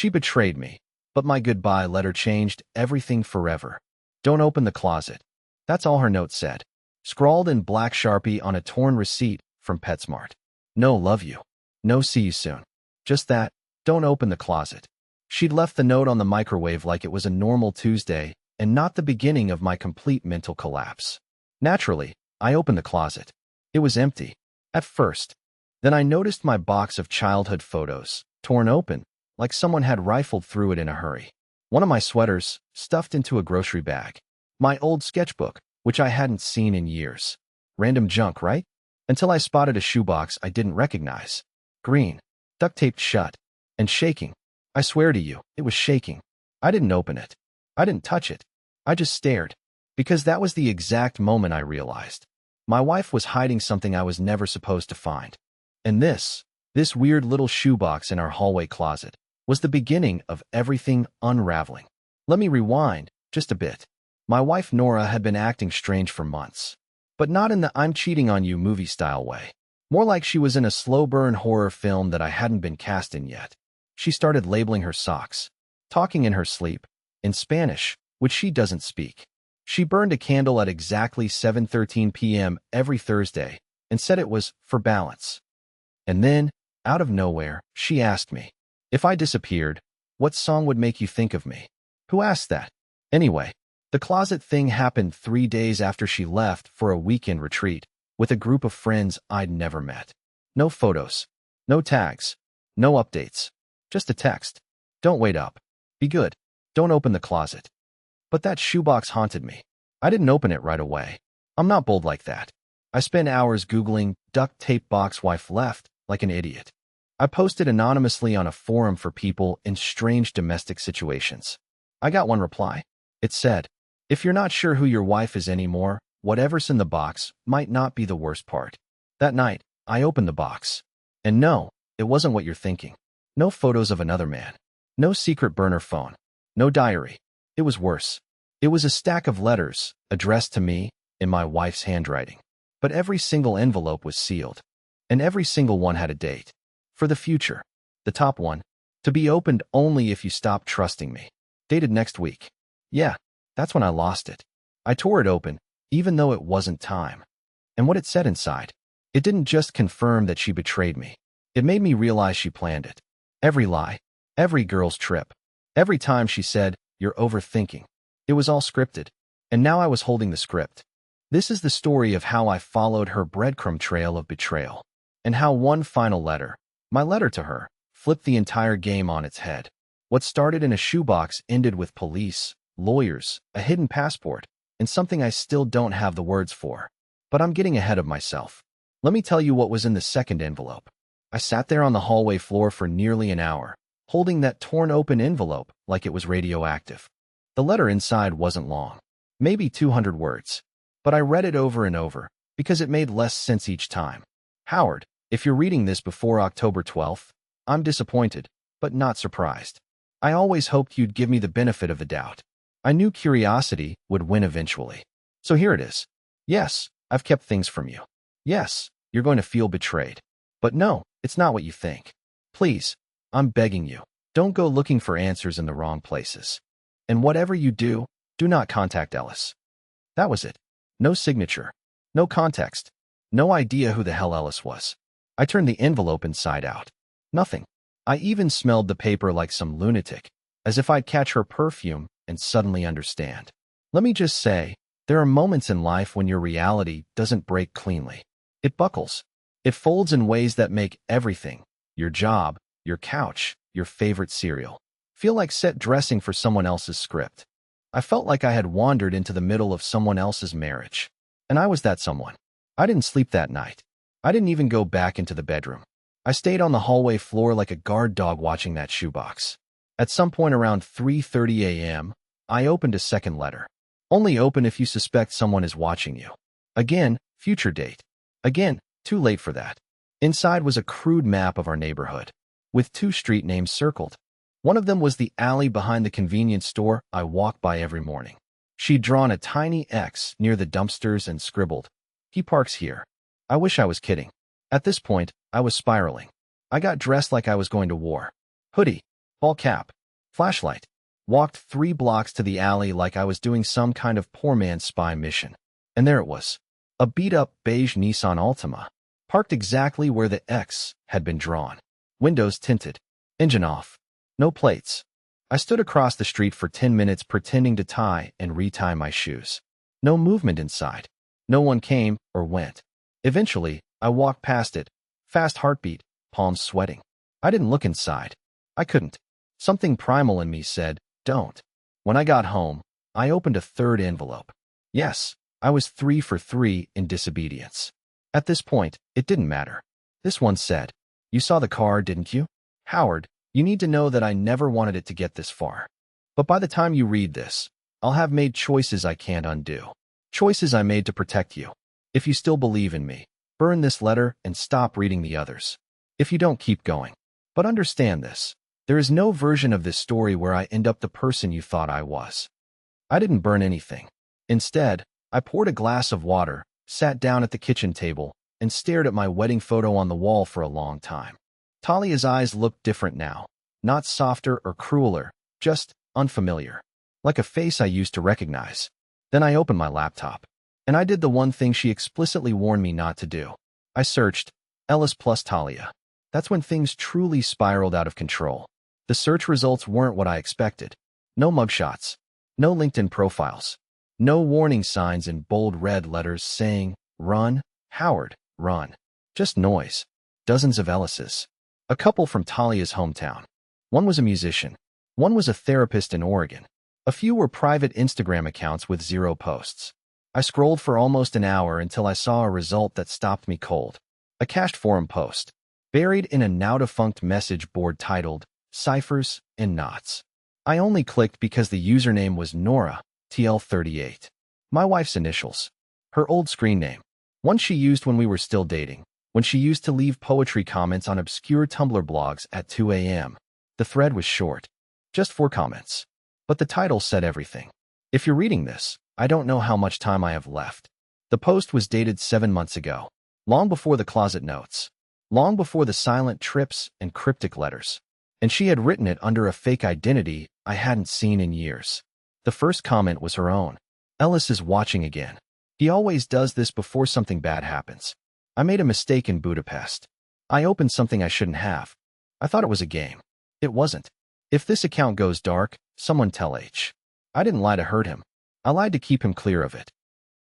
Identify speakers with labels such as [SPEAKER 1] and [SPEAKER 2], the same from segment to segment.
[SPEAKER 1] She betrayed me, but my goodbye letter changed everything forever. Don't open the closet. That's all her note said, scrawled in black Sharpie on a torn receipt from PetSmart. No love you. No see you soon. Just that, don't open the closet. She'd left the note on the microwave like it was a normal Tuesday and not the beginning of my complete mental collapse. Naturally, I opened the closet. It was empty. At first. Then I noticed my box of childhood photos, torn open, like someone had rifled through it in a hurry. One of my sweaters, stuffed into a grocery bag. My old sketchbook, which I hadn't seen in years. Random junk, right? Until I spotted a shoebox I didn't recognize. Green, duct-taped shut, and shaking. I swear to you, it was shaking. I didn't open it. I didn't touch it. I just stared. Because that was the exact moment I realized. My wife was hiding something I was never supposed to find. And this weird little shoebox in our hallway closet, was the beginning of everything unraveling. Let me rewind just a bit. My wife Nora had been acting strange for months. But not in the I'm cheating on you movie-style way. More like she was in a slow-burn horror film that I hadn't been cast in yet. She started labeling her socks, talking in her sleep, in Spanish, which she doesn't speak. She burned a candle at exactly 7:13 p.m. every Thursday and said it was for balance. And then, out of nowhere, she asked me, if I disappeared, what song would make you think of me? Who asked that? Anyway, the closet thing happened 3 days after she left for a weekend retreat with a group of friends I'd never met. No photos, no tags, no updates, just a text. Don't wait up. Be good. Don't open the closet. But that shoebox haunted me. I didn't open it right away. I'm not bold like that. I spent hours Googling duct tape box wife left like an idiot. I posted anonymously on a forum for people in strange domestic situations. I got one reply. It said, if you're not sure who your wife is anymore, whatever's in the box might not be the worst part. That night, I opened the box. And no, it wasn't what you're thinking. No photos of another man. No secret burner phone. No diary. It was worse. It was a stack of letters, addressed to me, in my wife's handwriting. But every single envelope was sealed. And every single one had a date. For the future. The top one. To be opened only if you stop trusting me. Dated next week. Yeah, that's when I lost it. I tore it open, even though it wasn't time. And what it said inside. It didn't just confirm that she betrayed me. It made me realize she planned it. Every lie. Every girl's trip. Every time she said, you're overthinking. It was all scripted. And now I was holding the script. This is the story of how I followed her breadcrumb trail of betrayal. And how one final letter, my letter to her, flipped the entire game on its head. What started in a shoebox ended with police, lawyers, a hidden passport, and something I still don't have the words for. But I'm getting ahead of myself. Let me tell you what was in the second envelope. I sat there on the hallway floor for nearly an hour, holding that torn open envelope like it was radioactive. The letter inside wasn't long, maybe 200 words. But I read it over and over, because it made less sense each time. Howard, if you're reading this before October 12th, I'm disappointed, but not surprised. I always hoped you'd give me the benefit of the doubt. I knew curiosity would win eventually. So here it is. Yes, I've kept things from you. Yes, you're going to feel betrayed. But no, it's not what you think. Please, I'm begging you, don't go looking for answers in the wrong places. And whatever you do, do not contact Ellis. That was it. No signature. No context. No idea who the hell Ellis was. I turned the envelope inside out. Nothing. I even smelled the paper like some lunatic, as if I'd catch her perfume and suddenly understand. Let me just say, there are moments in life when your reality doesn't break cleanly. It buckles. It folds in ways that make everything, your job, your couch, your favorite cereal, feel like set dressing for someone else's script. I felt like I had wandered into the middle of someone else's marriage. And I was that someone. I didn't sleep that night. I didn't even go back into the bedroom. I stayed on the hallway floor like a guard dog watching that shoebox. At some point around 3:30 a.m., I opened a second letter. Only open if you suspect someone is watching you. Again, future date. Again, too late for that. Inside was a crude map of our neighborhood, with 2 street names circled. One of them was the alley behind the convenience store I walk by every morning. She'd drawn a tiny X near the dumpsters and scribbled, "He parks here." I wish I was kidding. At this point, I was spiraling. I got dressed like I was going to war. Hoodie, ball cap, flashlight. Walked 3 blocks to the alley like I was doing some kind of poor man's spy mission. And there it was. A beat-up beige Nissan Altima, parked exactly where the X had been drawn. Windows tinted. Engine off. No plates. I stood across the street for 10 minutes pretending to tie and retie my shoes. No movement inside. No one came or went. Eventually, I walked past it, fast heartbeat, palms sweating. I didn't look inside. I couldn't. Something primal in me said, don't. When I got home, I opened a 3rd envelope. Yes, I was 3 for 3 in disobedience. At this point, it didn't matter. This one said, you saw the car, didn't you? Howard, you need to know that I never wanted it to get this far. But by the time you read this, I'll have made choices I can't undo. Choices I made to protect you. If you still believe in me, burn this letter and stop reading the others. If you don't, keep going. But understand this. There is no version of this story where I end up the person you thought I was. I didn't burn anything. Instead, I poured a glass of water, sat down at the kitchen table, and stared at my wedding photo on the wall for a long time. Talia's eyes looked different now. Not softer or crueler, just unfamiliar. Like a face I used to recognize. Then I opened my laptop. And I did the one thing she explicitly warned me not to do. I searched, Ellis plus Talia. That's when things truly spiraled out of control. The search results weren't what I expected. No mugshots. No LinkedIn profiles. No warning signs in bold red letters saying, run, Howard, run. Just noise. Dozens of Ellises. A couple from Talia's hometown. One was a musician. One was a therapist in Oregon. A few were private Instagram accounts with 0 posts. I scrolled for almost an hour until I saw a result that stopped me cold. A cached forum post, buried in a now-defunct message board titled, Ciphers and Knots. I only clicked because the username was Nora, TL38. My wife's initials. Her old screen name. One she used when we were still dating, when she used to leave poetry comments on obscure Tumblr blogs at 2 a.m. The thread was short. Just 4 comments. But the title said everything. If you're reading this, I don't know how much time I have left. The post was dated 7 months ago. Long before the closet notes. Long before the silent trips and cryptic letters. And she had written it under a fake identity I hadn't seen in years. The first comment was her own. Ellis is watching again. He always does this before something bad happens. I made a mistake in Budapest. I opened something I shouldn't have. I thought it was a game. It wasn't. If this account goes dark, someone tell H. I didn't lie to hurt him. I lied to keep him clear of it.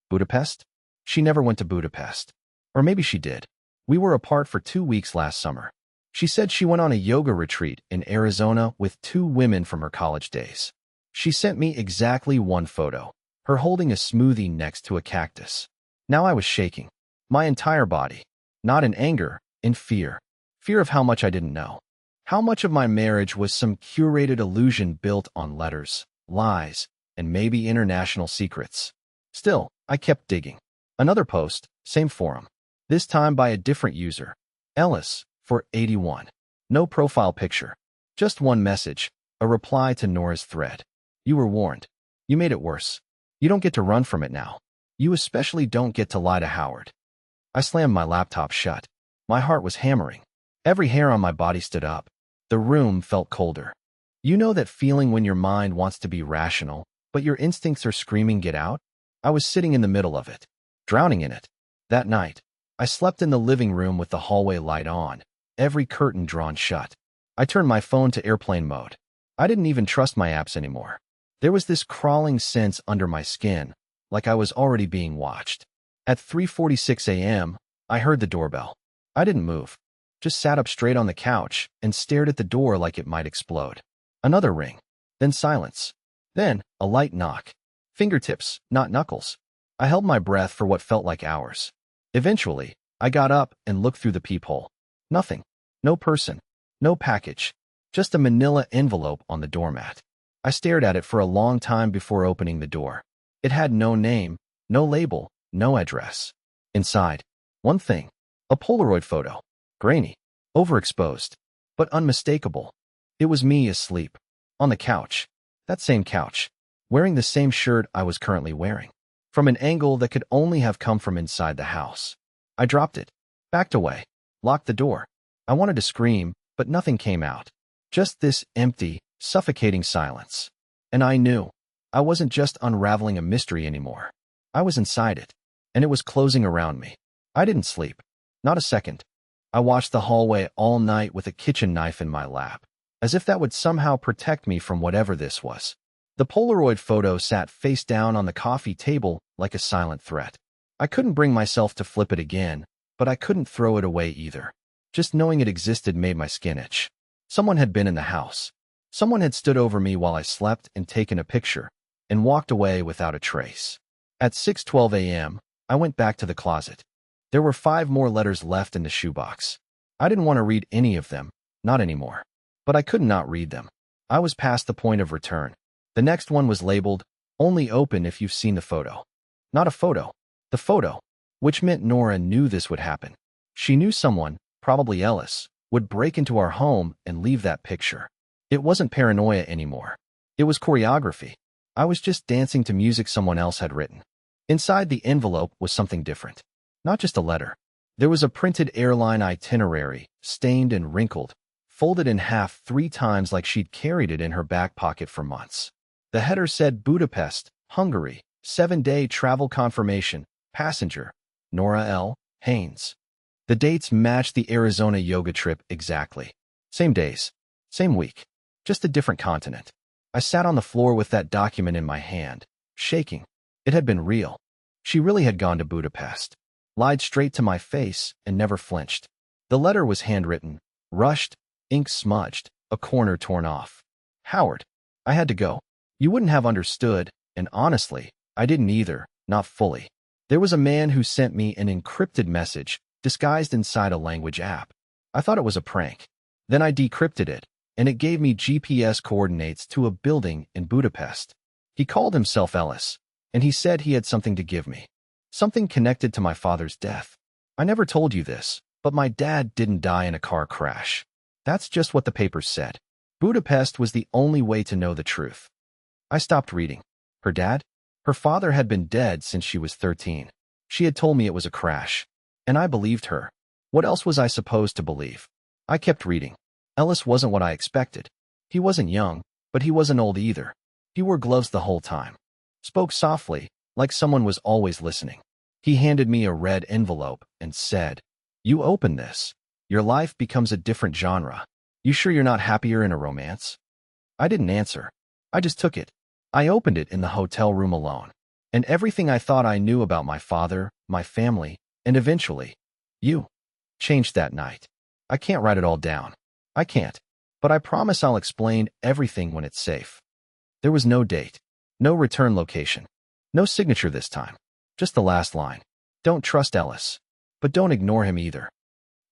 [SPEAKER 1] Budapest? She never went to Budapest. Or maybe she did. We were apart for 2 weeks last summer. She said she went on a yoga retreat in Arizona with 2 women from her college days. She sent me exactly 1 photo, her holding a smoothie next to a cactus. Now I was shaking. My entire body. Not in anger, in fear. Fear of how much I didn't know. How much of my marriage was some curated illusion built on letters, lies, and maybe international secrets. Still, I kept digging. Another post, same forum. This time by a different user. Ellis, for 81. No profile picture. Just 1 message, a reply to Nora's thread. You were warned. You made it worse. You don't get to run from it now. You especially don't get to lie to Howard. I slammed my laptop shut. My heart was hammering. Every hair on my body stood up. The room felt colder. You know that feeling when your mind wants to be rational, but your instincts are screaming, get out? I was sitting in the middle of it, drowning in it. That night, I slept in the living room with the hallway light on, every curtain drawn shut. I turned my phone to airplane mode. I didn't even trust my apps anymore. There was this crawling sense under my skin, like I was already being watched. At 3:46 a.m., I heard the doorbell. I didn't move, just sat up straight on the couch and stared at the door like it might explode. Another ring, then silence, then a light knock. Fingertips, not knuckles. I held my breath for what felt like hours. Eventually, I got up and looked through the peephole. Nothing. No person. No package. Just a manila envelope on the doormat. I stared at it for a long time before opening the door. It had no name, no label, no address. Inside, one thing. A Polaroid photo. Grainy. Overexposed. But unmistakable. It was me asleep. On the couch. That same couch. Wearing the same shirt I was currently wearing. From an angle that could only have come from inside the house. I dropped it. Backed away. Locked the door. I wanted to scream, but nothing came out. Just this empty, suffocating silence. And I knew. I wasn't just unraveling a mystery anymore. I was inside it, and it was closing around me. I didn't sleep. Not a second. I watched the hallway all night with a kitchen knife in my lap, as if that would somehow protect me from whatever this was. The Polaroid photo sat face down on the coffee table like a silent threat. I couldn't bring myself to flip it again, but I couldn't throw it away either. Just knowing it existed made my skin itch. Someone had been in the house. Someone had stood over me while I slept and taken a picture, and walked away without a trace. At 6:12 a.m., I went back to the closet. There were 5 more letters left in the shoebox. I didn't want to read any of them, not anymore. But I could not read them. I was past the point of return. The next one was labeled, "Only open if you've seen the photo." Not a photo. The photo. Which meant Nora knew this would happen. She knew someone, probably Ellis, would break into our home and leave that picture. It wasn't paranoia anymore. It was choreography. I was just dancing to music someone else had written. Inside the envelope was something different. Not just a letter. There was a printed airline itinerary, stained and wrinkled, folded in half 3 times like she'd carried it in her back pocket for months. The header said Budapest, Hungary, 7-day travel confirmation, passenger, Nora L. Haynes. The dates matched the Arizona yoga trip exactly. Same days, same week, just a different continent. I sat on the floor with that document in my hand, shaking. It had been real. She really had gone to Budapest. Lied straight to my face and never flinched. The letter was handwritten, rushed, ink smudged, a corner torn off. "Howard, I had to go. You wouldn't have understood, and honestly, I didn't either, not fully. There was a man who sent me an encrypted message, disguised inside a language app. I thought it was a prank. Then I decrypted it, and it gave me GPS coordinates to a building in Budapest. He called himself Ellis, and he said he had something to give me. Something connected to my father's death. I never told you this, but my dad didn't die in a car crash. That's just what the papers said. Budapest was the only way to know the truth." I stopped reading. Her dad? Her father had been dead since she was 13. She had told me it was a crash, and I believed her. What else was I supposed to believe? I kept reading. Ellis wasn't what I expected. He wasn't young, but he wasn't old either. He wore gloves the whole time. Spoke softly, like someone was always listening. He handed me a red envelope and said, "You open this. Your life becomes a different genre. You sure you're not happier in a romance?" I didn't answer. I just took it. I opened it in the hotel room alone. And everything I thought I knew about my father, my family, and eventually, you, changed that night. I can't write it all down. I can't. But I promise I'll explain everything when it's safe. There was no date. No return location. No signature this time. Just the last line. "Don't trust Ellis. But don't ignore him either."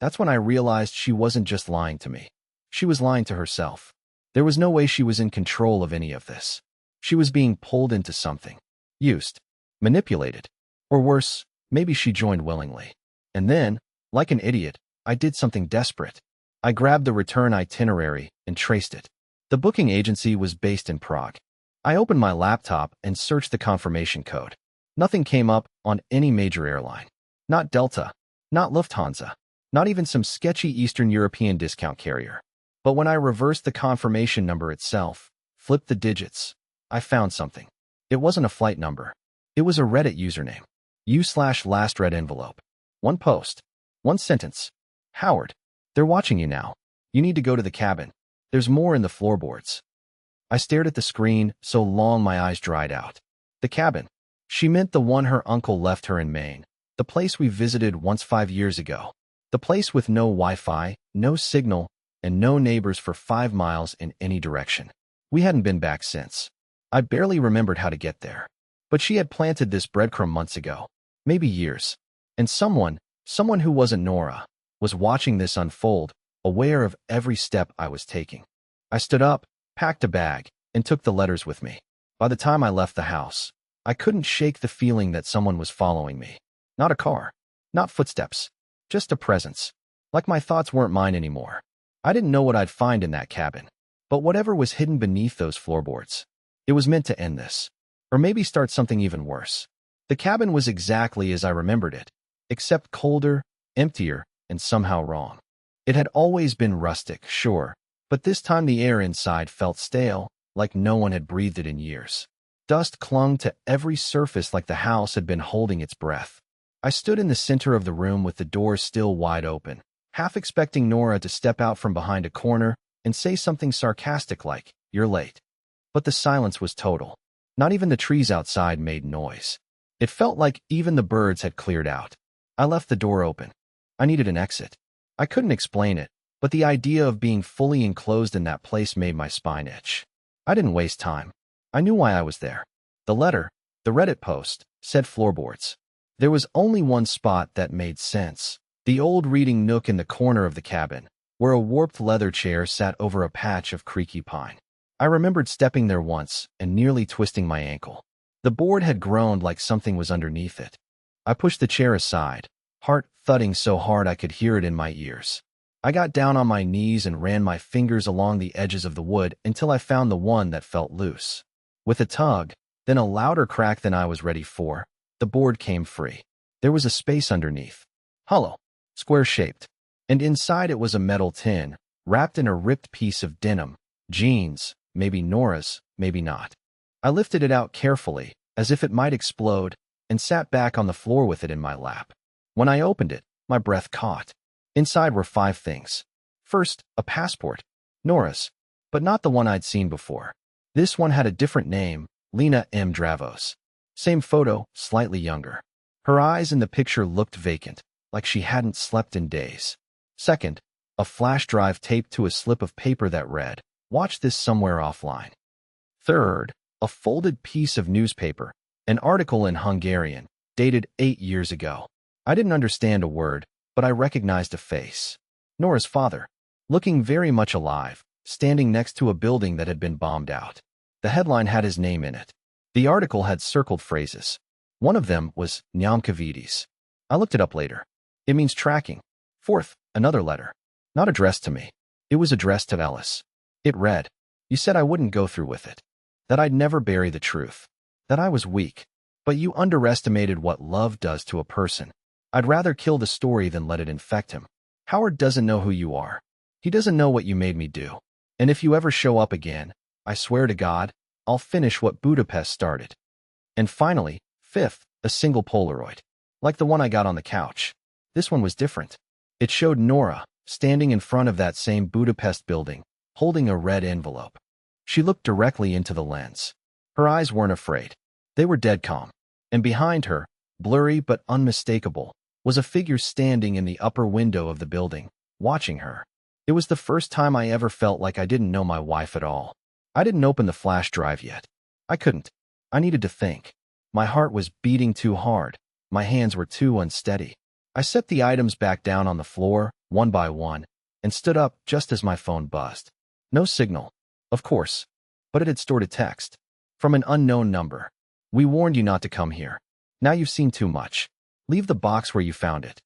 [SPEAKER 1] That's when I realized she wasn't just lying to me. She was lying to herself. There was no way she was in control of any of this. She was being pulled into something. Used. Manipulated. Or worse, maybe she joined willingly. And then, like an idiot, I did something desperate. I grabbed the return itinerary and traced it. The booking agency was based in Prague. I opened my laptop and searched the confirmation code. Nothing came up on any major airline. Not Delta, not Lufthansa, not even some sketchy Eastern European discount carrier. But when I reversed the confirmation number itself, flipped the digits, I found something. It wasn't a flight number. It was a Reddit username. U/last read envelope. One post. One sentence. "Howard, they're watching you now. You need to go to the cabin. There's more in the floorboards." I stared at the screen so long my eyes dried out. The cabin. She meant the one her uncle left her in Maine. The place we visited once 5 years ago. The place with no Wi-Fi, no signal, and no neighbors for 5 miles in any direction. We hadn't been back since. I barely remembered how to get there. But she had planted this breadcrumb months ago. Maybe years. And someone who wasn't Nora, was watching this unfold, aware of every step I was taking. I stood up, packed a bag, and took the letters with me. By the time I left the house, I couldn't shake the feeling that someone was following me. Not a car, not footsteps, just a presence. Like my thoughts weren't mine anymore. I didn't know what I'd find in that cabin. But whatever was hidden beneath those floorboards, it was meant to end this. Or maybe start something even worse. The cabin was exactly as I remembered it, except colder, emptier, and somehow wrong. It had always been rustic, sure, But this time the air inside felt stale, like no one had breathed it in years. Dust clung to every surface like the house had been holding its breath. I stood in the center of the room with the door still wide open, half expecting Nora to step out from behind a corner and say something sarcastic like, "You're late." But the silence was total. Not even the trees outside made noise. It felt like even the birds had cleared out. I left the door open. I needed an exit. I couldn't explain it, but the idea of being fully enclosed in that place made my spine itch. I didn't waste time. I knew why I was there. The letter, the Reddit post, said floorboards. There was only one spot that made sense. The old reading nook in the corner of the cabin, where a warped leather chair sat over a patch of creaky pine. I remembered stepping there once and nearly twisting my ankle. The board had groaned like something was underneath it. I pushed the chair aside, heart thudding so hard I could hear it in my ears. I got down on my knees and ran my fingers along the edges of the wood until I found the one that felt loose. With a tug, then a louder crack than I was ready for, the board came free. There was a space underneath, hollow, square-shaped, and inside it was a metal tin, wrapped in a ripped piece of denim, jeans, maybe Nora's, maybe not. I lifted it out carefully, as if it might explode, and sat back on the floor with it in my lap. When I opened it, my breath caught. Inside were 5 things. First, a passport, Nora's, but not the one I'd seen before. This one had a different name, Lena M. Dravos. Same photo, slightly younger. Her eyes in the picture looked vacant, like she hadn't slept in days. Second, a flash drive taped to a slip of paper that read, "Watch this somewhere offline." Third, a folded piece of newspaper, an article in Hungarian, dated 8 years ago. I didn't understand a word, but I recognized a face. Nora's father, looking very much alive, standing next to a building that had been bombed out. The headline had his name in it. The article had circled phrases. One of them was Nyamkavides. I looked it up later. It means tracking. Fourth, another letter. Not addressed to me. It was addressed to Ellis. It read, "You said I wouldn't go through with it. That I'd never bury the truth. That I was weak. But you underestimated what love does to a person. I'd rather kill the story than let it infect him. Howard doesn't know who you are. He doesn't know what you made me do. And if you ever show up again, I swear to God, I'll finish what Budapest started." And finally, fifth, a single Polaroid. Like the one I got on the couch. This one was different. It showed Nora, standing in front of that same Budapest building, holding a red envelope. She looked directly into the lens. Her eyes weren't afraid. They were dead calm. And behind her, blurry but unmistakable, was a figure standing in the upper window of the building, watching her. It was the first time I ever felt like I didn't know my wife at all. I didn't open the flash drive yet. I couldn't. I needed to think. My heart was beating too hard. My hands were too unsteady. I set the items back down on the floor, one by one, and stood up just as my phone buzzed. No signal, of course, but it had stored a text. From an unknown number. "We warned you not to come here. Now you've seen too much. Leave the box where you found it."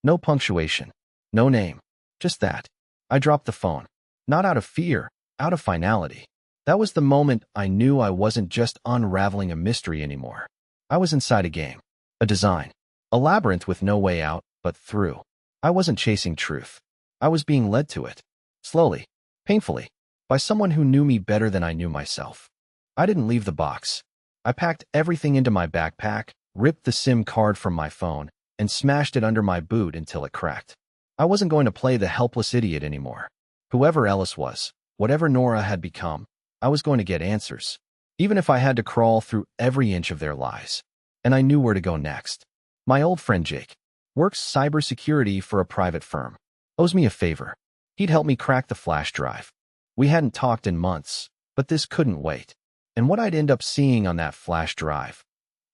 [SPEAKER 1] No punctuation. No name. Just that. I dropped the phone. Not out of fear, out of finality. That was the moment I knew I wasn't just unraveling a mystery anymore. I was inside a game. A design. A labyrinth with no way out, but through. I wasn't chasing truth. I was being led to it. Slowly. Painfully. By someone who knew me better than I knew myself. I didn't leave the box. I packed everything into my backpack, ripped the SIM card from my phone, and smashed it under my boot until it cracked. I wasn't going to play the helpless idiot anymore. Whoever Ellis was, whatever Nora had become, I was going to get answers, even if I had to crawl through every inch of their lies. And I knew where to go next. My old friend Jake works cybersecurity for a private firm. Owes me a favor. He'd help me crack the flash drive. We hadn't talked in months, but this couldn't wait. And what I'd end up seeing on that flash drive,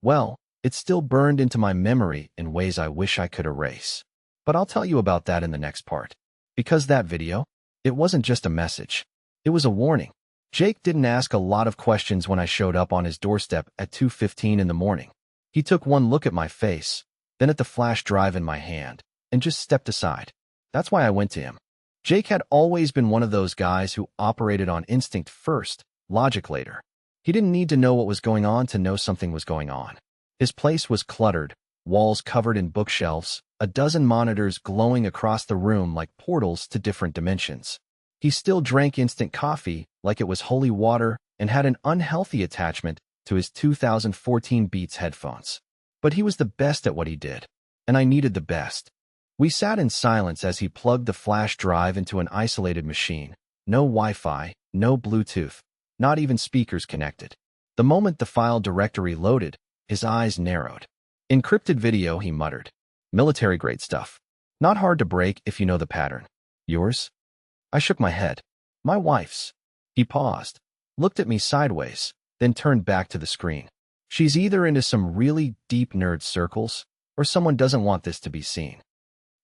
[SPEAKER 1] well, it still burned into my memory in ways I wish I could erase. But I'll tell you about that in the next part. Because that video, it wasn't just a message. It was a warning. Jake didn't ask a lot of questions when I showed up on his doorstep at 2:15 in the morning. He took one look at my face, then at the flash drive in my hand, and just stepped aside. That's why I went to him. Jake had always been one of those guys who operated on instinct first, logic later. He didn't need to know what was going on to know something was going on. His place was cluttered, walls covered in bookshelves, a dozen monitors glowing across the room like portals to different dimensions. He still drank instant coffee like it was holy water and had an unhealthy attachment to his 2014 Beats headphones. But he was the best at what he did, and I needed the best. We sat in silence as he plugged the flash drive into an isolated machine. No Wi-Fi, no Bluetooth, not even speakers connected. The moment the file directory loaded, his eyes narrowed. Encrypted video, he muttered. Military-grade stuff. Not hard to break if you know the pattern. Yours? I shook my head. My wife's. He paused, looked at me sideways, then turned back to the screen. She's either into some really deep nerd circles, or someone doesn't want this to be seen.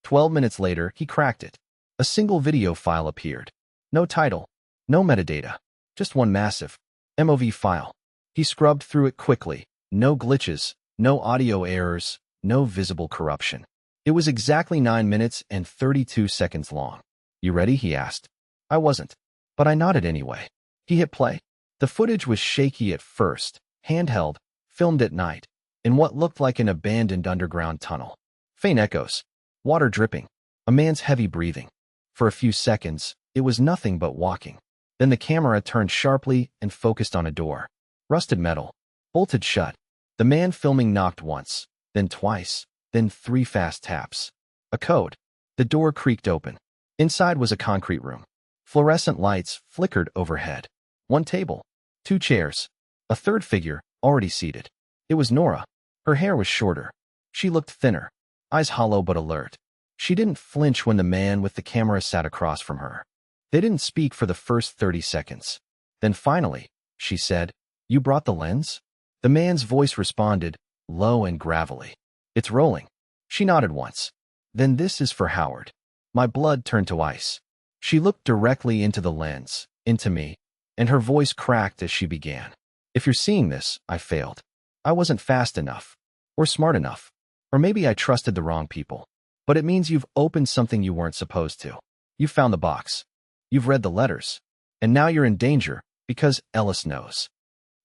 [SPEAKER 1] 12 minutes later, he cracked it. A single video file appeared. No title, no metadata, just one massive MOV file. He scrubbed through it quickly. No glitches, no audio errors, no visible corruption. It was exactly 9 minutes and 32 seconds long. You ready? He asked. I wasn't, but I nodded anyway. He hit play. The footage was shaky at first, handheld, filmed at night, in what looked like an abandoned underground tunnel. Faint echoes, water dripping, a man's heavy breathing. For a few seconds, it was nothing but walking. Then the camera turned sharply and focused on a door. Rusted metal, bolted shut. The man filming knocked once, then twice, then 3 fast taps. A code. The door creaked open. Inside was a concrete room. Fluorescent lights flickered overhead. 1 table, 2 chairs, a third figure, already seated. It was Nora. Her hair was shorter. She looked thinner, eyes hollow but alert. She didn't flinch when the man with the camera sat across from her. They didn't speak for the first 30 seconds. Then finally, she said, "You brought the lens?" The man's voice responded, low and gravelly. "It's rolling." She nodded once. "Then this is for Howard." My blood turned to ice. She looked directly into the lens, into me, and her voice cracked as she began. "If you're seeing this, I failed. I wasn't fast enough, or smart enough, or maybe I trusted the wrong people. But it means you've opened something you weren't supposed to. You've found the box. You've read the letters. And now you're in danger, because Ellis knows."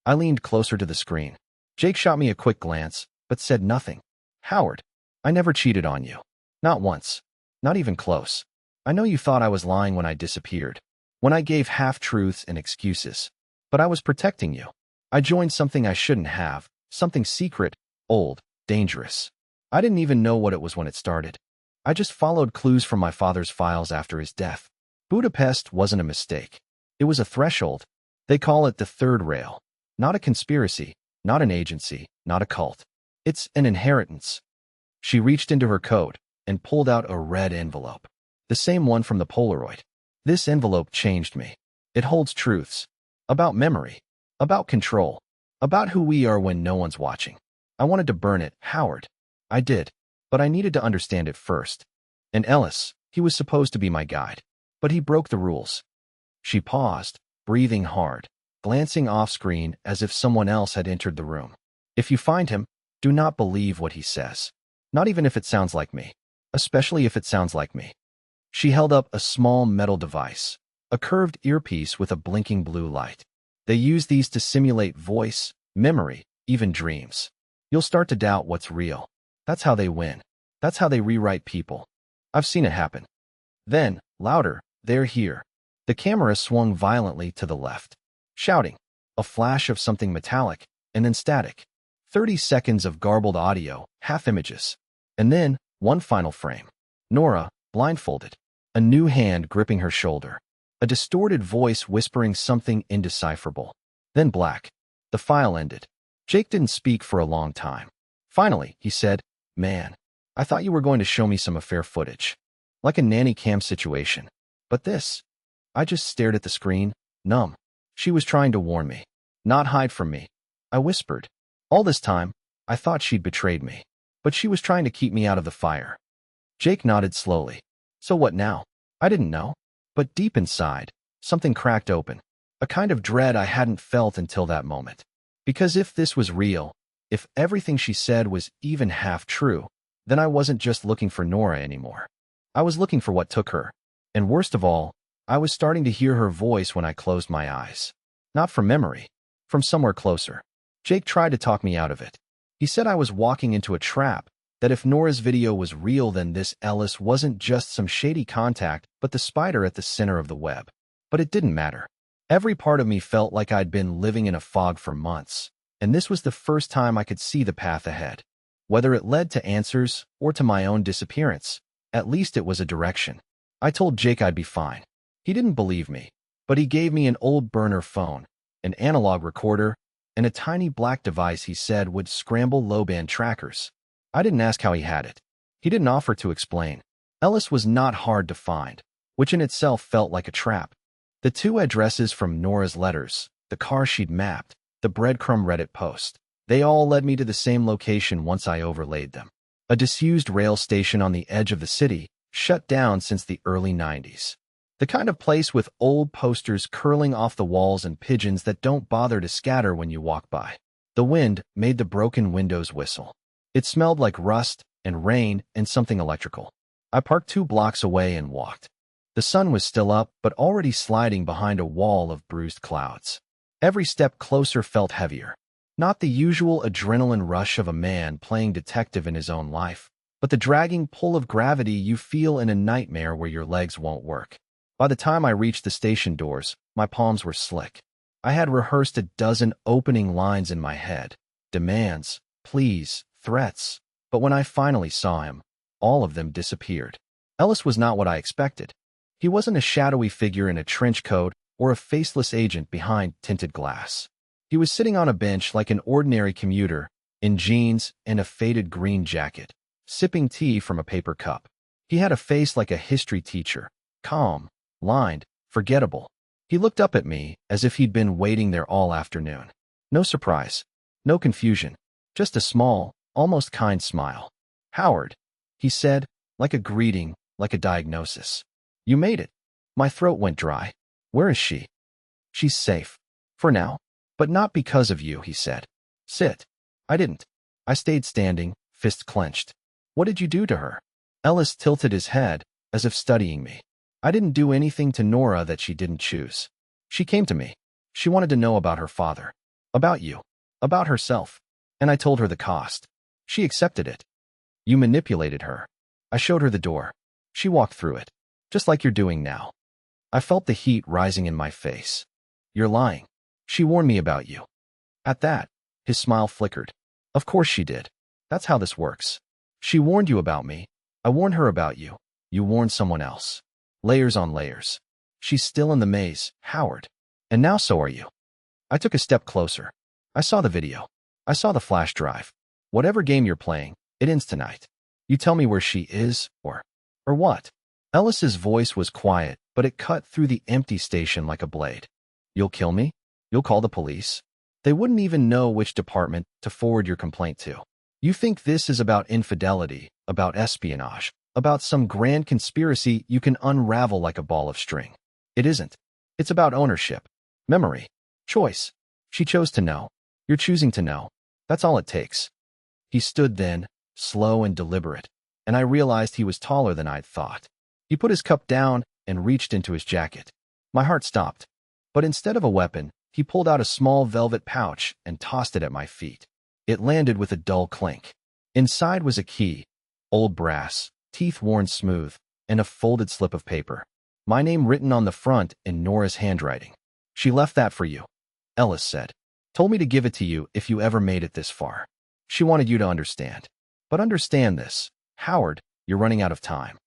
[SPEAKER 1] I leaned closer to the screen. Jake shot me a quick glance, but said nothing. "Howard, I never cheated on you. Not once. Not even close. I know you thought I was lying when I disappeared, when I gave half-truths and excuses. But I was protecting you. I joined something I shouldn't have, something secret, old, dangerous. I didn't even know what it was when it started. I just followed clues from my father's files after his death. Budapest wasn't a mistake. It was a threshold. They call it the third rail. Not a conspiracy, not an agency, not a cult. It's an inheritance." She reached into her coat and pulled out a red envelope. The same one from the Polaroid. "This envelope changed me. It holds truths. About memory. About control. About who we are when no one's watching. I wanted to burn it, Howard. I did. But I needed to understand it first. And Ellis, he was supposed to be my guide. But he broke the rules." She paused, breathing hard, glancing off-screen as if someone else had entered the room. "If you find him, do not believe what he says. Not even if it sounds like me. Especially if it sounds like me." She held up a small metal device, a curved earpiece with a blinking blue light. "They use these to simulate voice, memory, even dreams. You'll start to doubt what's real. That's how they win. That's how they rewrite people. I've seen it happen." Then, louder, "They're here." The camera swung violently to the left. Shouting. A flash of something metallic, and then static. 30 seconds of garbled audio, half images. And then, one final frame. Nora, blindfolded. A new hand gripping her shoulder. A distorted voice whispering something indecipherable. Then black. The file ended. Jake didn't speak for a long time. Finally, he said, "Man, I thought you were going to show me some affair footage. Like a nanny cam situation. But this..." I just stared at the screen, numb. She was trying to warn me. Not hide from me. I whispered. All this time, I thought she'd betrayed me. But she was trying to keep me out of the fire. Jake nodded slowly. "So what now?" I didn't know. But deep inside, something cracked open. A kind of dread I hadn't felt until that moment. Because if this was real, if everything she said was even half true, then I wasn't just looking for Nora anymore. I was looking for what took her. And worst of all, I was starting to hear her voice when I closed my eyes. Not from memory. From somewhere closer. Jake tried to talk me out of it. He said I was walking into a trap, that if Nora's video was real then this Ellis wasn't just some shady contact but the spider at the center of the web. But it didn't matter. Every part of me felt like I'd been living in a fog for months, and this was the first time I could see the path ahead. Whether it led to answers or to my own disappearance, at least it was a direction. I told Jake I'd be fine. He didn't believe me, but he gave me an old burner phone, an analog recorder, and a tiny black device he said would scramble low-band trackers. I didn't ask how he had it. He didn't offer to explain. Ellis was not hard to find, which in itself felt like a trap. The two addresses from Nora's letters, the car she'd mapped, the breadcrumb Reddit post, they all led me to the same location once I overlaid them. A disused rail station on the edge of the city, shut down since the early 90s. The kind of place with old posters curling off the walls and pigeons that don't bother to scatter when you walk by. The wind made the broken windows whistle. It smelled like rust and rain and something electrical. I parked 2 blocks away and walked. The sun was still up, but already sliding behind a wall of bruised clouds. Every step closer felt heavier. Not the usual adrenaline rush of a man playing detective in his own life, but the dragging pull of gravity you feel in a nightmare where your legs won't work. By the time I reached the station doors, my palms were slick. I had rehearsed a dozen opening lines in my head. Demands, pleas, threats. But when I finally saw him, all of them disappeared. Ellis was not what I expected. He wasn't a shadowy figure in a trench coat or a faceless agent behind tinted glass. He was sitting on a bench like an ordinary commuter, in jeans and a faded green jacket, sipping tea from a paper cup. He had a face like a history teacher, calm, lined, forgettable. He looked up at me as if he'd been waiting there all afternoon. No surprise, no confusion, just a small, almost kind smile. "Howard," he said, like a greeting, like a diagnosis. "You made it." My throat went dry. "Where is she?" "She's safe. For now. But not because of you," he said. "Sit." I didn't. I stayed standing, fists clenched. "What did you do to her?" Ellis tilted his head, as if studying me. "I didn't do anything to Nora that she didn't choose. She came to me. She wanted to know about her father. About you. About herself. And I told her the cost. She accepted it. You manipulated her." I showed her the door. She walked through it. Just like you're doing now. I felt the heat rising in my face. "You're lying. She warned me about you." At that, his smile flickered. "Of course she did. That's how this works. She warned you about me. I warned her about you. You warned someone else. Layers on layers. She's still in the maze, Howard. And now so are you." I took a step closer. I saw the video. I saw the flash drive. "Whatever game you're playing, it ends tonight. You tell me where she is, or what?" Ellis's voice was quiet, but it cut through the empty station like a blade. "You'll kill me? You'll call the police? They wouldn't even know which department to forward your complaint to. You think this is about infidelity, about espionage, about some grand conspiracy you can unravel like a ball of string. It isn't. It's about ownership, memory, choice. She chose to know. You're choosing to know. That's all it takes." He stood then, slow and deliberate, and I realized he was taller than I'd thought. He put his cup down and reached into his jacket. My heart stopped. But instead of a weapon, he pulled out a small velvet pouch and tossed it at my feet. It landed with a dull clink. Inside was a key, old brass, teeth worn smooth, and a folded slip of paper. My name written on the front in Nora's handwriting. "She left that for you," Ellis said. "Told me to give it to you if you ever made it this far. She wanted you to understand. But understand this, Howard, you're running out of time."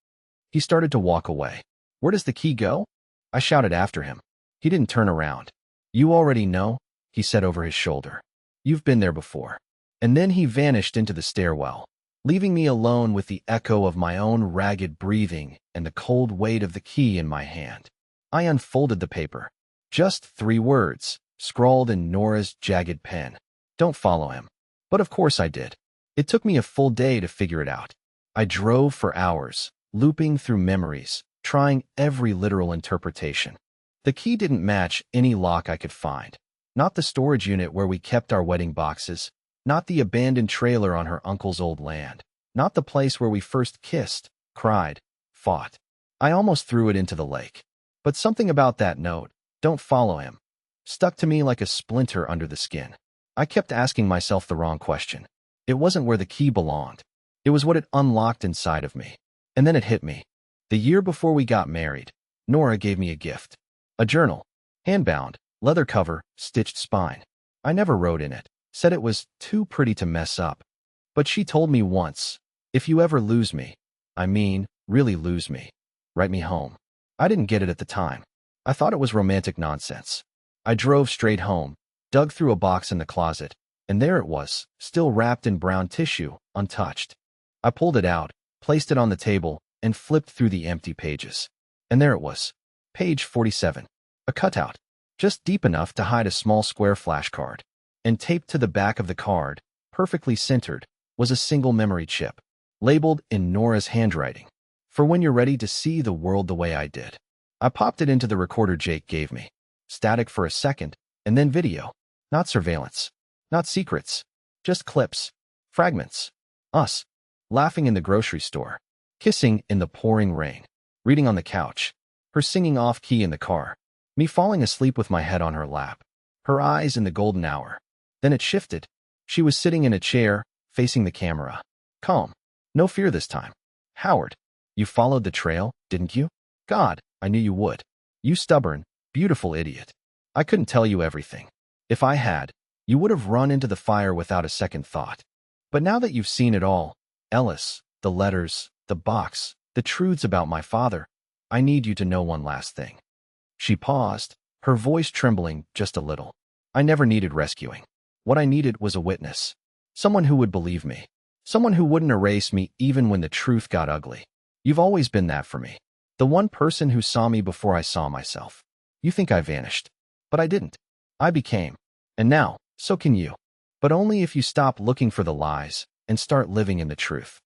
[SPEAKER 1] He started to walk away. "Where does the key go?" I shouted after him. He didn't turn around. "You already know," he said over his shoulder. "You've been there before." And then he vanished into the stairwell, leaving me alone with the echo of my own ragged breathing and the cold weight of the key in my hand. I unfolded the paper. Just 3 words, scrawled in Nora's jagged pen. "Don't follow him." But of course I did. It took me a full day to figure it out. I drove for hours, looping through memories, trying every literal interpretation. The key didn't match any lock I could find. Not the storage unit where we kept our wedding boxes, not the abandoned trailer on her uncle's old land, not the place where we first kissed, cried, fought. I almost threw it into the lake. But something about that note, "Don't follow him," stuck to me like a splinter under the skin. I kept asking myself the wrong question. It wasn't where the key belonged. It was what it unlocked inside of me. And then it hit me. The year before we got married, Nora gave me a gift. A journal. Handbound. Leather cover. Stitched spine. I never wrote in it. Said it was too pretty to mess up. But she told me once, if you ever lose me, I mean, really lose me, write me home. I didn't get it at the time. I thought it was romantic nonsense. I drove straight home, dug through a box in the closet, and there it was, still wrapped in brown tissue, untouched. I pulled it out, placed it on the table, and flipped through the empty pages. And there it was, page 47, a cutout, just deep enough to hide a small square flashcard. And taped to the back of the card, perfectly centered, was a single memory chip, labeled in Nora's handwriting, for when you're ready to see the world the way I did. I popped it into the recorder Jake gave me. Static for a second, and then video. Not surveillance. Not secrets. Just clips. Fragments. Us. Laughing in the grocery store. Kissing in the pouring rain. Reading on the couch. Her singing off-key in the car. Me falling asleep with my head on her lap. Her eyes in the golden hour. Then it shifted. She was sitting in a chair, facing the camera. Calm. No fear this time. Howard, you followed the trail, didn't you? God, I knew you would. You stubborn, beautiful idiot. I couldn't tell you everything. If I had, you would have run into the fire without a second thought. But now that you've seen it all, Ellis, the letters, the box, the truths about my father, I need you to know one last thing. She paused, her voice trembling just a little. I never needed rescuing. What I needed was a witness. Someone who would believe me. Someone who wouldn't erase me even when the truth got ugly. You've always been that for me. The one person who saw me before I saw myself. You think I vanished. But I didn't. I became. And now, so can you. But only if you stop looking for the lies and start living in the truth.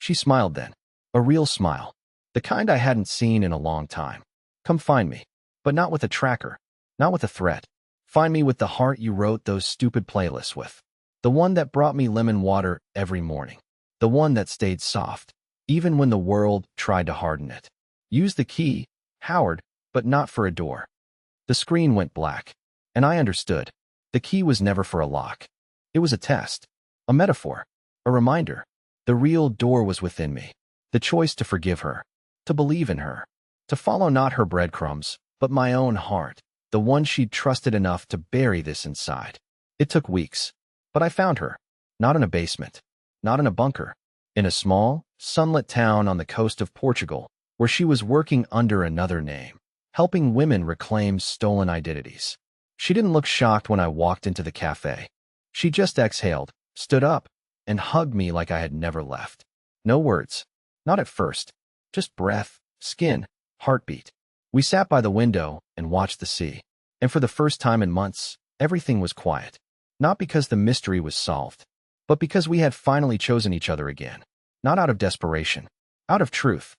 [SPEAKER 1] She smiled then. A real smile. The kind I hadn't seen in a long time. Come find me. But not with a tracker. Not with a threat. Find me with the heart you wrote those stupid playlists with. The one that brought me lemon water every morning. The one that stayed soft, even when the world tried to harden it. Use the key, Howard, but not for a door. The screen went black, and I understood. The key was never for a lock. It was a test, a metaphor, a reminder. The real door was within me. The choice to forgive her, to believe in her, to follow not her breadcrumbs, but my own heart, the one she'd trusted enough to bury this inside. It took weeks, but I found her, not in a basement, not in a bunker, in a small, sunlit town on the coast of Portugal, where she was working under another name, helping women reclaim stolen identities. She didn't look shocked when I walked into the cafe. She just exhaled, stood up, and hugged me like I had never left. No words. Not at first. Just breath, skin, heartbeat. We sat by the window and watched the sea. And for the first time in months, everything was quiet. Not because the mystery was solved, but because we had finally chosen each other again. Not out of desperation. Out of truth.